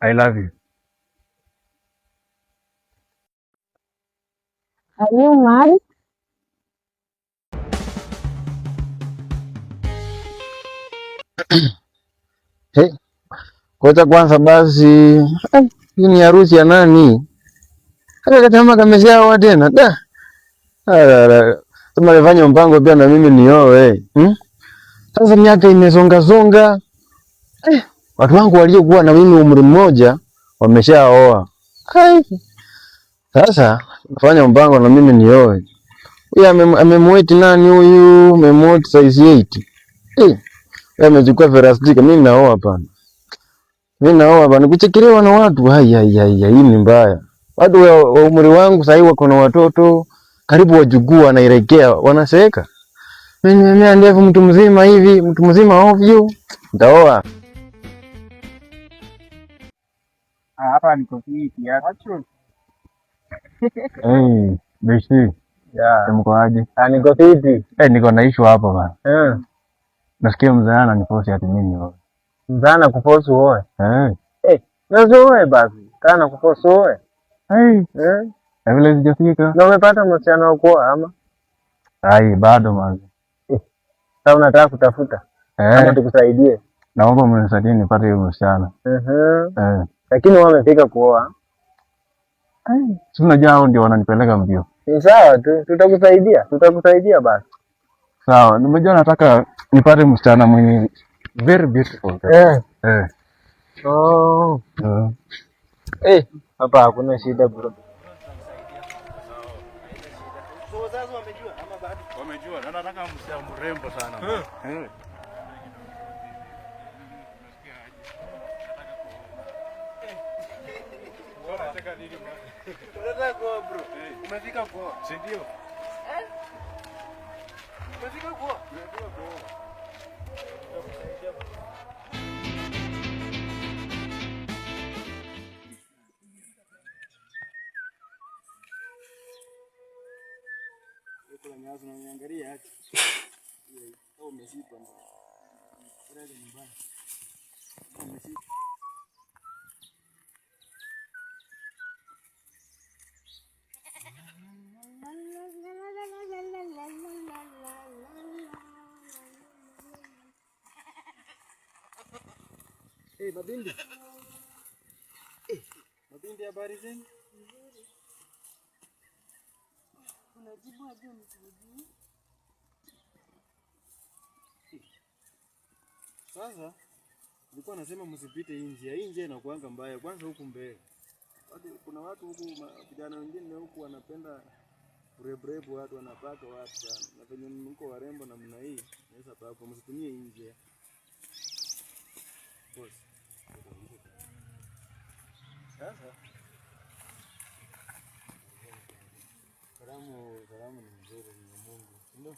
I love you. Are you married? Hey, kocha kwanza basi. Hii ni harusi ya nani? Hata kama kameshaoa tena. Da. Kama nifanye mpango pia na mimi nioe. Sasa miaka imesonga songa. Watu wangu waliokuwa na mimi umri mmoja wameshaoa. Sasa nafanya mpango na mimi nioe. Huyu amemweti nani huyu? Amemweti size 8. Yeye amechukua verastika, mimi naoa hapana. Mimi naoa bana kuchekelewa na watu. Hii ni mbaya. Watu wa umri wangu sasa wako na watoto karibu wajukuu wanaelekea wanaseka. Mimi ndevu mtu mzima hivi, mtu mzima ovyo. Ndaoa. Hapa niko fiti yako. Bishi. Yeah. Mko aje? Niko fiti. Niko na issue hapa bana. Nasikia mzaana niposi ati mimi wewe. Mzaana kuposu wewe? Nazo wewe basi. Kana kuposu wewe? Vile sijafika. Na umepata msichana wako ama? Bado mazi. Sasa unataka kutafuta? Kama tukusaidie. Naomba mnisaidie nipate hiyo msichana. Lakini wewe umefika kuoa? Si unajua hao ndio wananipeleka mbio. Ni sawa tu, tutakusaidia basi. Sawa, nimejua nataka nipate msichana mwenye very beautiful. Hapa hakuna shida bro. Wazazi wamejua ama bado? Wamejua. Na nataka msichana mrembo sana. Unataka nini? Unataka kuoa bro? Umefika kuoa? Si ndio? Umefika kuoa? Umefika kuoa. Kuna nyazo na niangalia aje. Au umesipa ndo. Kule nyumbani. Umesipa. Mabindi. Mabindi, habari zenu? Nzuri. Unajibu aje mzuri? Sasa nilikuwa nasema msipite nje. Hii nje inakuanga mbaya. Kwanza huku mbele. Kuna watu huku vijana wengine huku wanapenda burebu, watu wanapaka watu sana. Na penye mko warembo na mna hii, naweza paka msitumie nje. Boss. Sasa salamu ni mzuri ni Mungu. Ndio.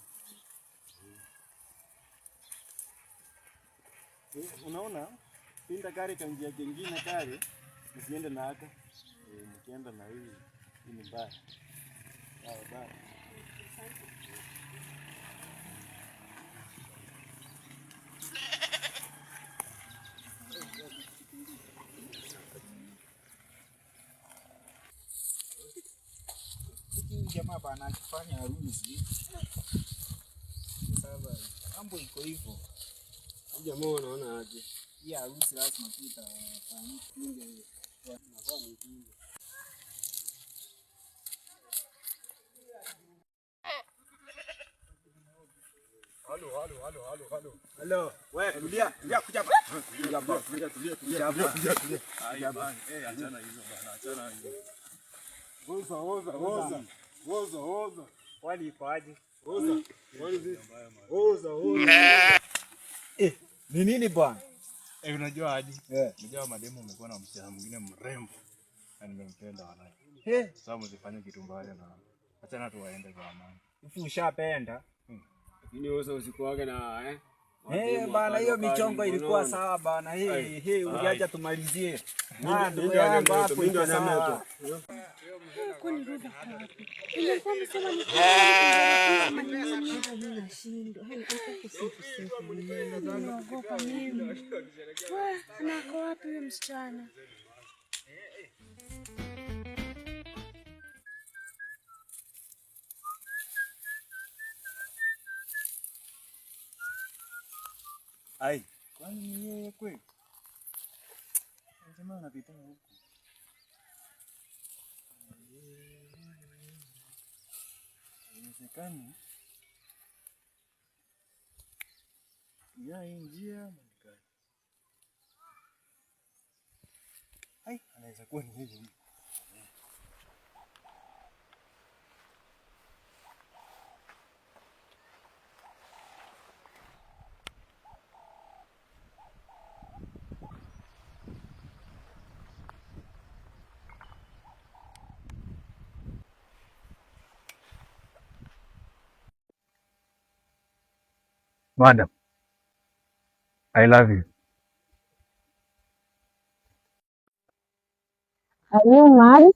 Unaona? Pinda kare kanjia kingine kare, msiende na haka. Mkienda na hii ni mbaya. Bye. Jamaa bana akifanya harusi. Sasa mambo iko hivyo. Jamaa unaona aje? Hii harusi lazima tutafanya kinge kwa nafaa ni kinge. Halo. Wewe rudia kuja hapa. Kuja hapa. Achana hizo bana. Achana hizo. Oza. Wali iko aje? Oza. Ni nini bwana? Unajua aje? Unajua mademu umekuwa na msichana mwingine mrembo. Na nimempenda wanaye. Sasa msifanye kitu mbaya na achana tu waende kwa amani. Ushapenda? Lakini wewe usikuage na bana, hiyo michongo ilikuwa sawa bana. Uliacha tumalizie. Ndugu yangu hapo iko sawa. Kwani rudi wapi? Nilikuwa msema ni kwa nini nashindwa. Naogopa mimi. Nako wapi huyo msichana? Ai, kwani ni yeye kweli? Jamaa anapita huko. Inawezekana ya njia manikani. Ai, anaweza kuwa ni yeye. Madam, I love you. Are you married?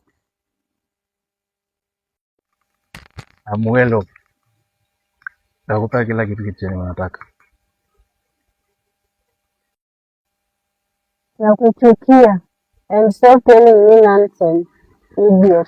I'm well off. Nakupa kila kitu chenye unataka. Nakuchukia. And stop telling me nonsense, idiot.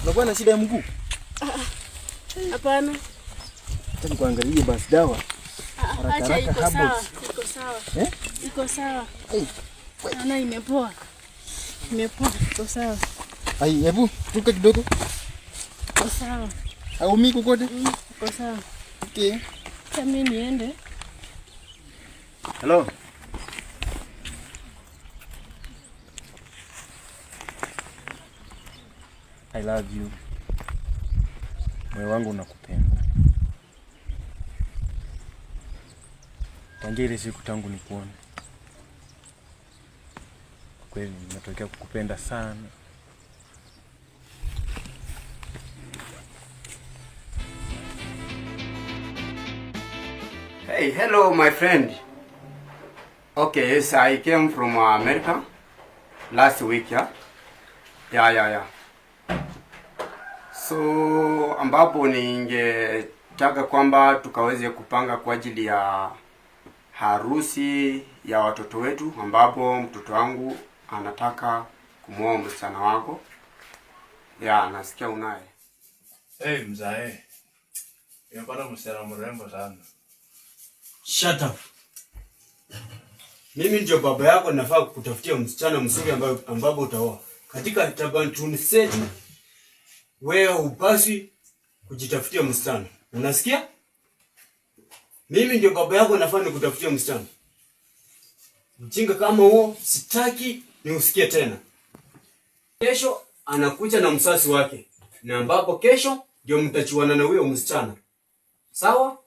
Unakuwa na shida ya mguu? Hapana. Acha kuangalia basi dawa. Acha iko sawa. Iko sawa. Iko sawa. Ana imepoa. Imepoa. Iko sawa. Ai, hebu tuka kidogo. Iko sawa. Au mimi kokote? Iko sawa. Okay. Acha mimi niende. Hello. I love you. Moyo wangu unakupenda. Tangia ile siku tangu nikuone. Kweli nimetokea kukupenda sana. Hey, hello my friend. Okay, yes, I came from America last week, yeah? Yeah. So, ambapo ningetaka kwamba tukaweze kupanga kwa ajili ya harusi ya watoto wetu, ambapo mtoto wangu anataka kumuoa msichana wako. Yeah, nasikia unaye. Hey, mzae. Nimepata msichana mrembo sana. Shut up. Mimi ndio baba yako, nafaa kukutafutia msichana mzuri ambapo utaoa. Katika tamaduni zetu wewe hupaswi kujitafutia msichana. Unasikia? Mimi ndio baba yako, nafaa nikutafutia msichana. Mjinga kama huo sitaki niusikie tena. Kesho anakuja na msasi wake, na ambapo kesho ndio mtachuana na huyo msichana. Sawa?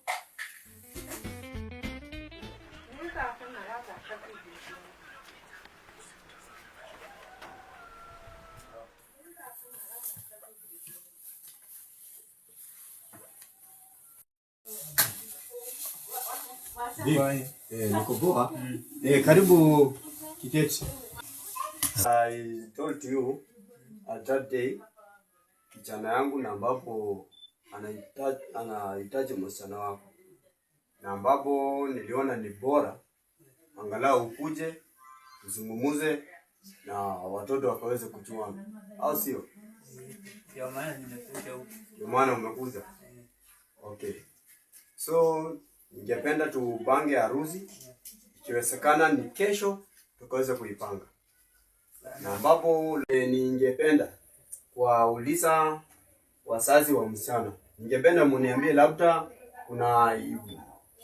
Niko poa. Karibu kiketi. I told you at that day kijana yangu na ambapo anahitaji msichana wako, na ambapo niliona ni bora angalau ukuje uzungumuze na watoto wakaweze kujuana, au sio? Ndio maana nimekuja huku. Ndio maana umekuja. Okay. So ningependa tupange harusi, ikiwezekana ni kesho tukaweze kuipanga. Na ambapo ningependa kuwauliza wazazi wa msichana. Ningependa mniambie labda kuna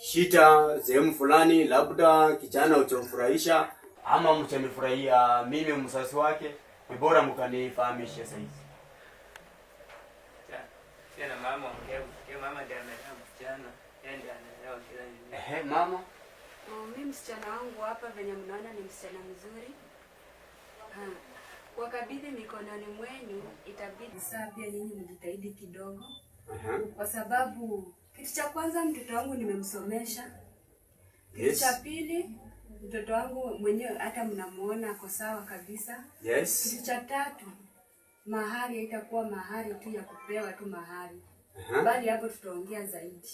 shita sehemu fulani, labda kijana uchomfurahisha ama mchanifurahia mimi msasi wake, ni bora mkanifahamishe sasa hivi. Tena mama ongea, mama ndiye anataka msichana, yeye ndiye anaelewa kila kitu. Mama. Mimi msichana wangu hapa venye mnaona ni msichana mzuri. Wakabidhi mikononi mwenu, itabidi saa pia nyinyi mjitahidi kidogo. Kwa sababu kitu cha kwanza mtoto wangu nimemsomesha. Kitu cha pili mtoto wangu mwenyewe hata mnamuona ako sawa kabisa. Yes. Kitu cha tatu mahari haitakuwa mahari tu ya kupewa tu mahari. Bali hapo tutaongea zaidi.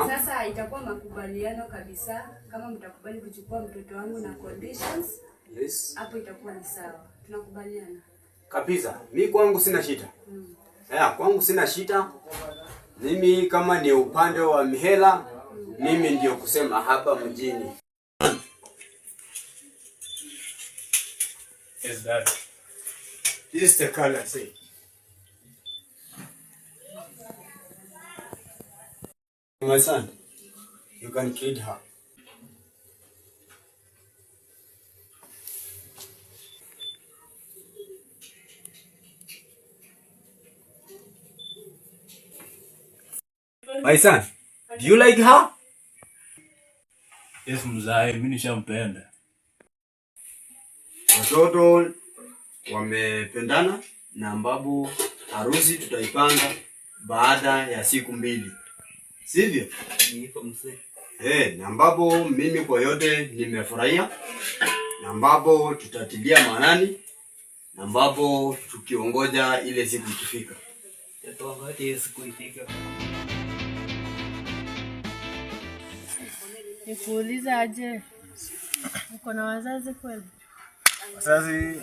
Sasa itakuwa makubaliano kabisa, kama mtakubali kuchukua mtoto wangu na conditions. Yes. Hapo itakuwa ni sawa. Tunakubaliana. Kabisa. Mimi kwangu sina shida. Kwangu sina shida. Mimi kama ni upande wa mihela, mimi ndio kusema hapa mjini. Yes, Dad. This is the color, say. My son, you can kid her. My son, do you like her? Yes, mzae, mimi nishampenda. Watoto wamependana na ambapo harusi tutaipanga baada ya siku 2. Sivyo? Niko mzee. Na ambapo mimi kwa yote nimefurahia, na ambapo tutatilia maanani, na ambapo tukiongoja ile siku ikifika. Tutangoja siku ifike. Nikuuliza aje? Uko na wazazi kweli? Wazazi,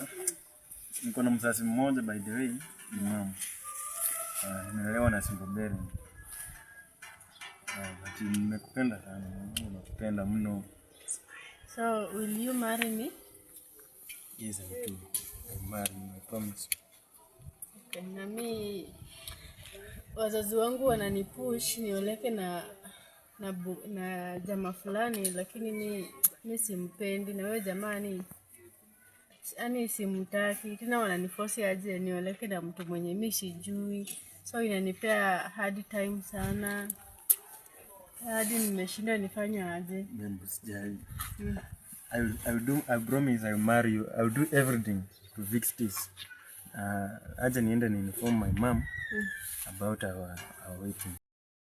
niko na mzazi mmoja by the way, ni mama. Nimelelewa na single parent. Lakini nimekupenda sana, nakupenda mno. So, will you marry me? Yes, I do. I'll marry you, I promise. Okay, na mimi wazazi wangu wananipush nioleke na jamaa fulani, lakini mimi simpendi, na wewe jamani yani simtaki. Tena wananiforce aje nioleke na mtu mwenye mimi sijui. So inanipea hard time sana. Hadi nimeshinda nifanye aje. I promise I'll marry you. I'll do everything to fix this. Aje niende ni inform my mom about our wedding.